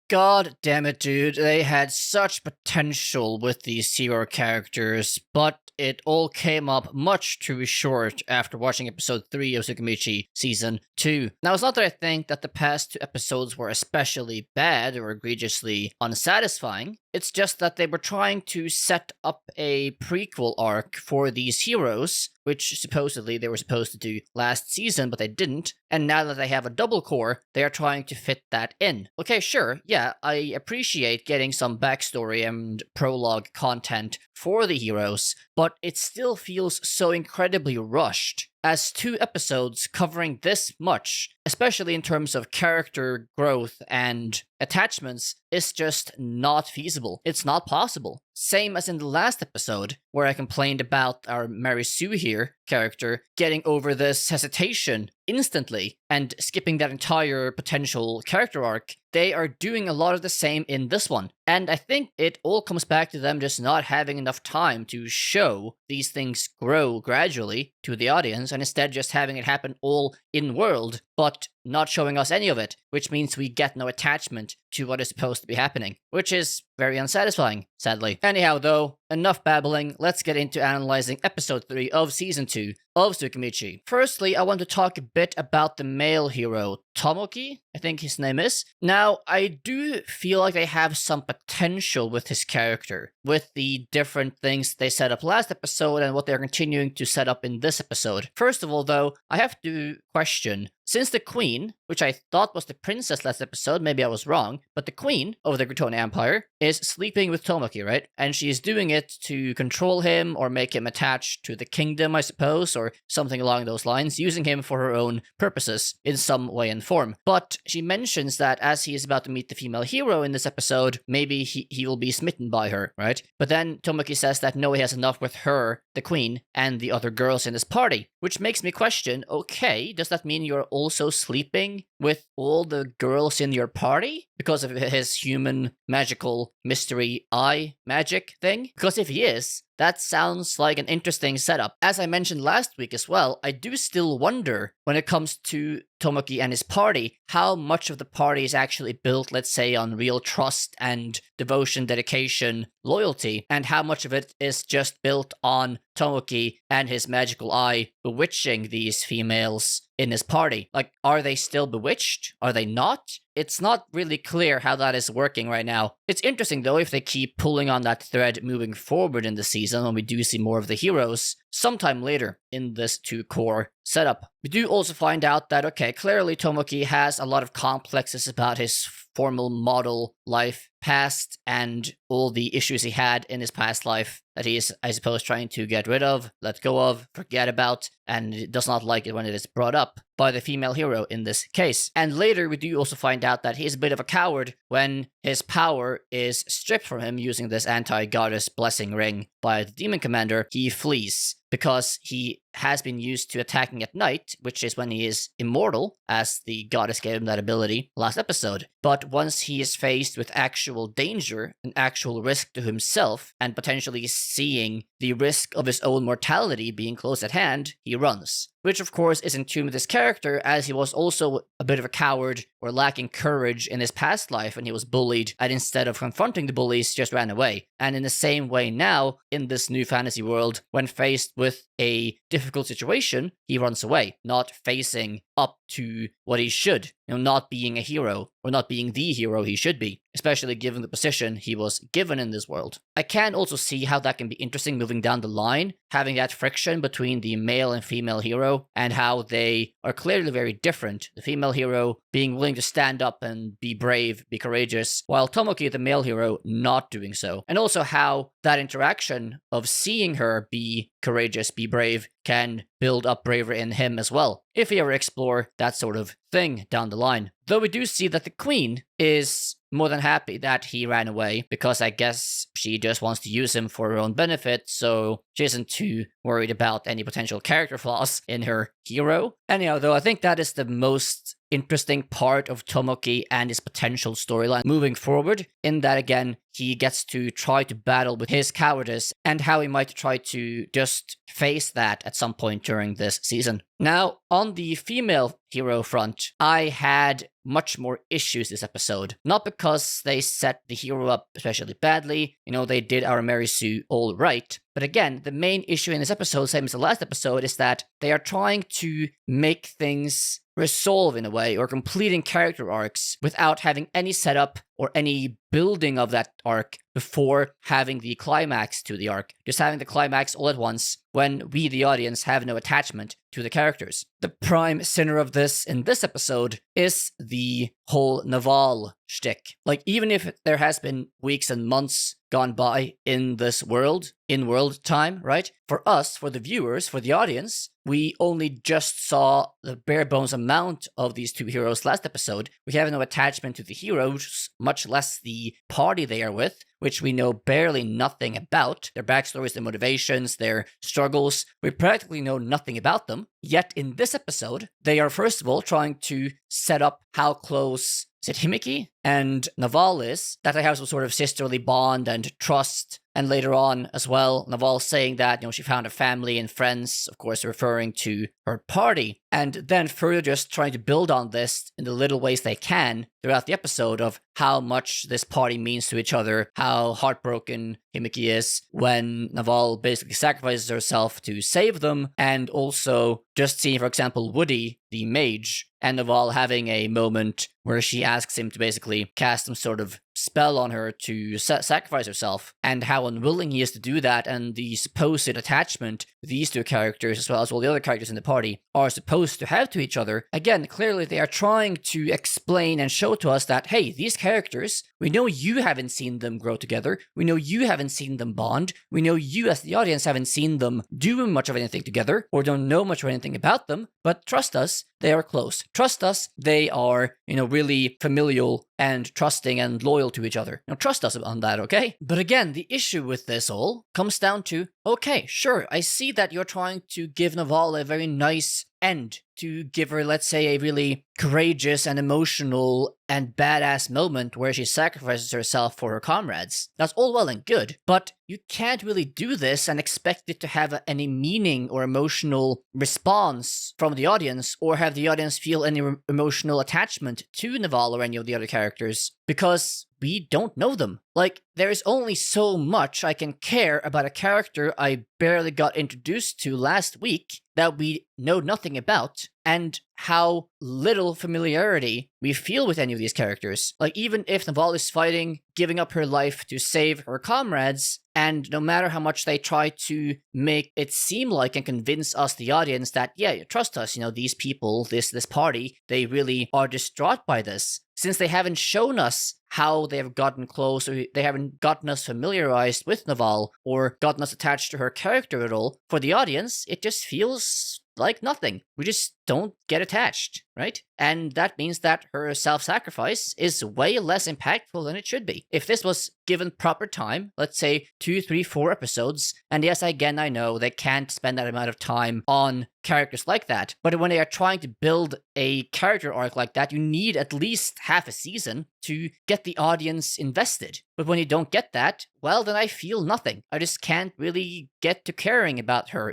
God damn it, dude. They had such potential with these hero characters, but it all came up much too short after watching episode 3 of Tsukimichi season 2. Now, it's not that I think that the past 2 episodes were especially bad or egregiously unsatisfying. It's just that they were trying to set up a prequel arc for these heroes, which supposedly they were supposed to do last season, but they didn't. And now that they have a double core, they are trying to fit that in. Okay, sure, yeah, I appreciate getting some backstory and prologue content for the heroes, but it still feels so incredibly rushed. As 2 episodes covering this much, especially in terms of character growth and attachments, is just not feasible. It's not possible. Same as in the last episode, where I complained about our Mary Sue here character getting over this hesitation instantly and skipping that entire potential character arc. They are doing a lot of the same in this one. And I think it all comes back to them just not having enough time to show these things grow gradually to the audience, and instead just having it happen all in-world, but not showing us any of it, which means we get no attachment to what is supposed to be happening, which is very unsatisfying, sadly. Anyhow, though, enough babbling, let's get into analyzing episode 3 of season 2 of Tsukimichi. Firstly, I want to talk a bit about the male hero, Tomoki, I think his name is. Now, I do feel like they have some potential with his character, with the different things they set up last episode and what they're continuing to set up in this episode. First of all, though, I have to question, since the queen, which I thought was the princess last episode, maybe I was wrong, but the queen of the Gritone Empire is sleeping with Tomoki, right? And she's doing it to control him or make him attached to the kingdom, I suppose, or something along those lines, using him for her own purposes in some way and form. But she mentions that as he is about to meet the female hero in this episode, maybe he will be smitten by her, right? But then Tomoki says that no, he has enough with her, the queen, and the other girls in his party, which makes me question, okay, does that mean you're also sleeping with all the girls in your party because of his human magical mystery eye magic thing? Because if he is, that sounds like an interesting setup. As I mentioned last week as well, I do still wonder, when it comes to Tomoki and his party, how much of the party is actually built, let's say, on real trust and devotion, dedication, loyalty, and how much of it is just built on Tomoki and his magical eye bewitching these females in his party. Like, are they still bewitched? Are they not? It's not really clear how that is working right now. It's interesting, though, if they keep pulling on that thread moving forward in the season when we do see more of the heroes sometime later in this 2-core setup. We do also find out that, okay, clearly Tomoki has a lot of complexes about his formal model life past and all the issues he had in his past life that he is, I suppose, trying to get rid of, let go of, forget about, and does not like it when it is brought up by the female hero in this case. And later we do also find out that he's a bit of a coward when his power is stripped from him using this anti-goddess blessing ring by the demon commander. He flees because he has been used to attacking at night, which is when he is immortal, as the goddess gave him that ability last episode. But once he is faced with actual danger, an actual risk to himself, and potentially seeing the risk of his own mortality being close at hand, he runs. Which of course is in tune with his character, as he was also a bit of a coward or lacking courage in his past life when he was bullied, and instead of confronting the bullies, just ran away. And in the same way now, in this new fantasy world, when faced with a difficult situation, he runs away, not facing up to what he should, not being a hero, or not being the hero he should be, especially given the position he was given in this world. I can also see how that can be interesting moving down the line, having that friction between the male and female hero, and how they are clearly very different. The female hero being willing to stand up and be brave, be courageous, while Tomoki, the male hero, not doing so. And also how that interaction of seeing her be courageous, be brave, can build up bravery in him as well, if we ever explore that sort of thing down the line. Though we do see that the queen is more than happy that he ran away, because I guess she just wants to use him for her own benefit, so she isn't too worried about any potential character flaws in her hero. Anyhow, though, I think that is the most interesting part of Tomoki and his potential storyline moving forward, in that again, he gets to try to battle with his cowardice and how he might try to just face that at some point during this season. Now, on the female hero front, I had much more issues this episode. Not because they set the hero up especially badly, they did our Mary Sue all right. But again, the main issue in this episode, same as the last episode, is that they are trying to make things resolve in a way, or completing character arcs without having any setup or any building of that arc before having the climax to the arc. Just having the climax all at once when we, the audience, have no attachment to the characters. The prime sinner of this in this episode is the whole Naval shtick. Like, even if there has been weeks and months gone by in this world, in world time, right? For us, for the viewers, for the audience, we only just saw the bare bones amount of these two heroes last episode. We have no attachment to the heroes, much less the party they are with, which we know barely nothing about. Their backstories, their motivations, their struggles. We practically know nothing about them. Yet in this episode, they are first of all trying to set up how close Hibiki and Naval is, that they have some sort of sisterly bond and trust. And later on as well, Naval saying that, she found a family and friends, of course referring to her party. And then further just trying to build on this in the little ways they can throughout the episode of how much this party means to each other, how heartbroken Hibiki is when Naval basically sacrifices herself to save them, and also just seeing, for example, Woody, the mage, and Naval having a moment where she asks him to basically cast some sort of spell on her to sacrifice herself, and how unwilling he is to do that, and the supposed attachment these two characters, as well as all the other characters in the party, are supposed to have to each other. Again, clearly they are trying to explain and show to us that, hey, these characters, we know you haven't seen them grow together, we know you haven't seen them bond, we know you as the audience haven't seen them do much of anything together, or don't know much of anything about them, but trust us, they are close. Trust us, they are, really familial and trusting and loyal to each other. Trust us on that, okay? But again, the issue with this all comes down to, okay, sure, I see that you're trying to give Naval a very nice end, to give her, let's say, a really courageous and emotional and badass moment where she sacrifices herself for her comrades. That's all well and good, but you can't really do this and expect it to have any meaning or emotional response from the audience, or have the audience feel any emotional attachment to Naval or any of the other characters, because we don't know them. Like, there is only so much I can care about a character I barely got introduced to last week that we know nothing about, and how little familiarity we feel with any of these characters. Like, even if Naval is fighting, giving up her life to save her comrades, and no matter how much they try to make it seem like and convince us, the audience, that, yeah, trust us, these people, this party, they really are distraught by this. Since they haven't shown us how they have gotten close, or they haven't gotten us familiarized with Naval, or gotten us attached to her character at all, for the audience, it just feels like nothing. We just don't get attached, right? And that means that her self-sacrifice is way less impactful than it should be. If this was given proper time, let's say 2, 3, 4 episodes, and yes, again, I know they can't spend that amount of time on characters like that, but when they are trying to build a character arc like that, you need at least half a season to get the audience invested. But when you don't get that, well, then I feel nothing. I just can't really get to caring about her,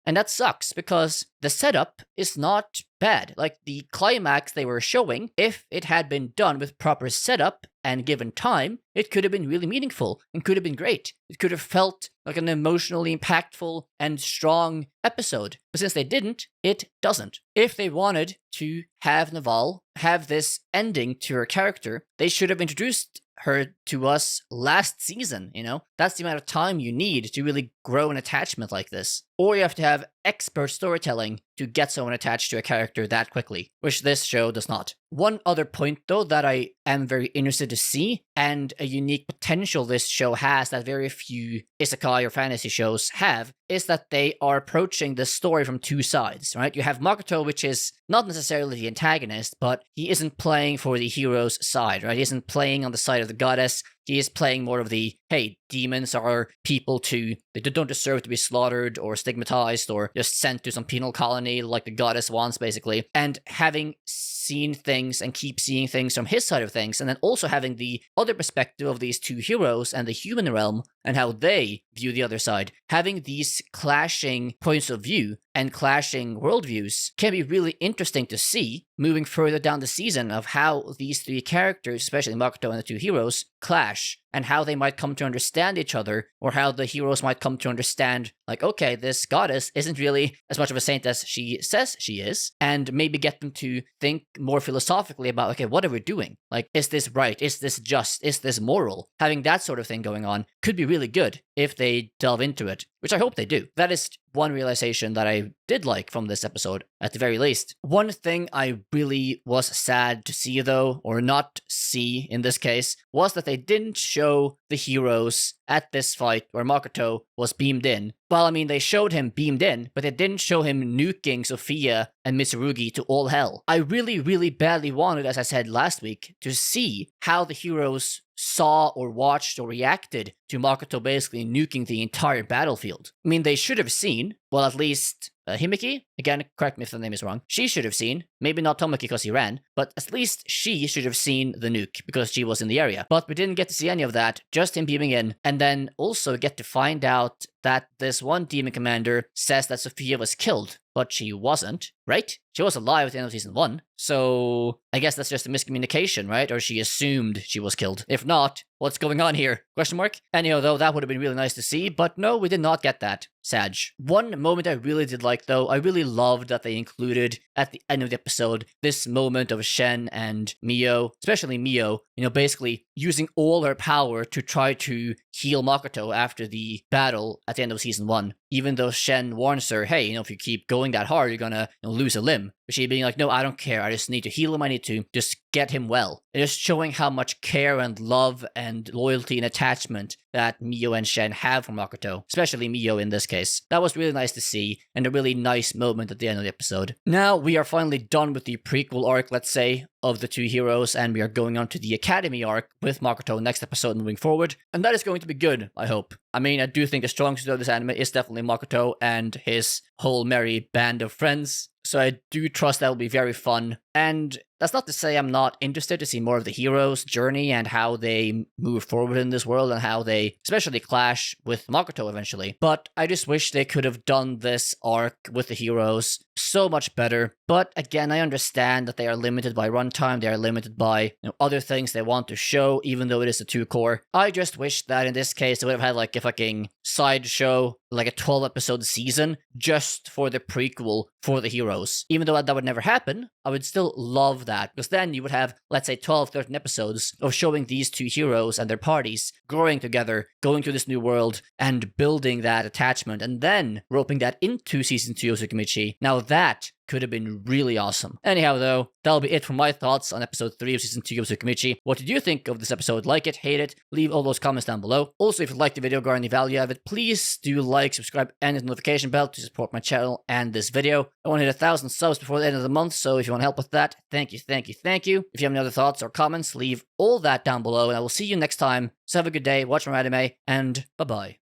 And that sucks, because the setup is not bad. Like, the climax they were showing, if it had been done with proper setup and given time, it could have been really meaningful and could have been great. It could have felt like an emotionally impactful and strong episode. But since they didn't, it doesn't. If they wanted to have Naval have this ending to her character, they should have introduced her to us last season, That's the amount of time you need to really grow an attachment like this. Or you have to have expert storytelling to get someone attached to a character that quickly, which this show does not. One other point, though, that I am very interested to see, and a unique potential this show has that very few isekai or fantasy shows have, is that they are approaching the story from two sides, right? You have Makoto, which is not necessarily the antagonist, but he isn't playing for the hero's side, right? He isn't playing on the side of the goddess. he is playing more of the, hey, demons are people they don't deserve to be slaughtered or stigmatized or just sent to some penal colony like the goddess wants, basically. And having seen things and keep seeing things from his side of things, and then also having the other perspective of these two heroes and the human realm and how they view the other side, having these clashing points of view and clashing worldviews can be really interesting to see moving further down the season of how these three characters, especially Makoto and the two heroes, clash and how they might come to understand each other, or how the heroes might come to understand, like, okay, this goddess isn't really as much of a saint as she says she is, and maybe get them to think more philosophically about, okay, what are we doing? Like, is this right? Is this just? Is this moral? Having that sort of thing going on could be really good if they delve into it, which I hope they do. That is one realization that I did like from this episode, at the very least. One thing I really was sad to see, though, or not see in this case, was that they didn't show the heroes at this fight where Makoto was beamed in. Well, I mean, they showed him beamed in, but they didn't show him nuking Sophia and Mitsurugi to all hell. I really, really badly wanted, as I said last week, to see how the heroes saw or watched or reacted to Makoto basically nuking the entire battlefield. I mean, they should have seen, well, at least Hibiki, again, correct me if the name is wrong, she should have seen, maybe not Tomoki because he ran, but at least she should have seen the nuke because she was in the area. But we didn't get to see any of that, just him beaming in, and then also get to find out that this one demon commander says that Sophia was killed, but she wasn't, right? She was alive at the end of season 1, so I guess that's just a miscommunication, right? Or she assumed she was killed. If not, what's going on here? Question mark? Anyhow, though, that would have been really nice to see, but no, we did not get that. Sag. One moment I really did like, though, I really loved that they included, at the end of the episode, this moment of Shen and Mio, especially Mio, basically using all her power to try to heal Makoto after the battle at the end of season 1. Even though Shen warns her, hey, if you keep going that hard, you're gonna lose a limb. But she being like, no, I don't care. I just need to heal him. I need to just get him well. And just showing how much care and love and loyalty and attachment that Mio and Shen have for Makoto, especially Mio in this case. That was really nice to see, and a really nice moment at the end of the episode. Now we are finally done with the prequel arc, let's say, of the two heroes, and we are going on to the Academy arc with Makoto next episode moving forward, and that is going to be good, I hope. I mean, I do think the strongest of this anime is definitely Makoto and his whole merry band of friends, so I do trust that will be very fun. And that's not to say I'm not interested to see more of the heroes' journey and how they move forward in this world and how they especially clash with Makoto eventually. But I just wish they could have done this arc with the heroes so much better. But again, I understand that they are limited by runtime, they are limited by other things they want to show, even though it is a 2-core. I just wish that in this case they would have had like a fucking side show, like a 12-episode season, just for the prequel for the heroes. Even though that would never happen, I would still love that, because then you would have, let's say, 12, 13 episodes of showing these two heroes and their parties growing together, going to this new world, and building that attachment, and then roping that into Season 2 of Tsukimichi. Now that could have been really awesome. Anyhow, though, that'll be it for my thoughts on episode 3 of season 2 of Tsukimichi. What did you think of this episode? Like it, hate it? Leave all those comments down below. Also, if you liked the video, got any value out of it, please do like, subscribe, and hit the notification bell to support my channel and this video. I want to hit 1,000 subs before the end of the month, so if you want to help with that, thank you, thank you, thank you. If you have any other thoughts or comments, leave all that down below, and I will see you next time. So have a good day, watch more anime, and bye-bye.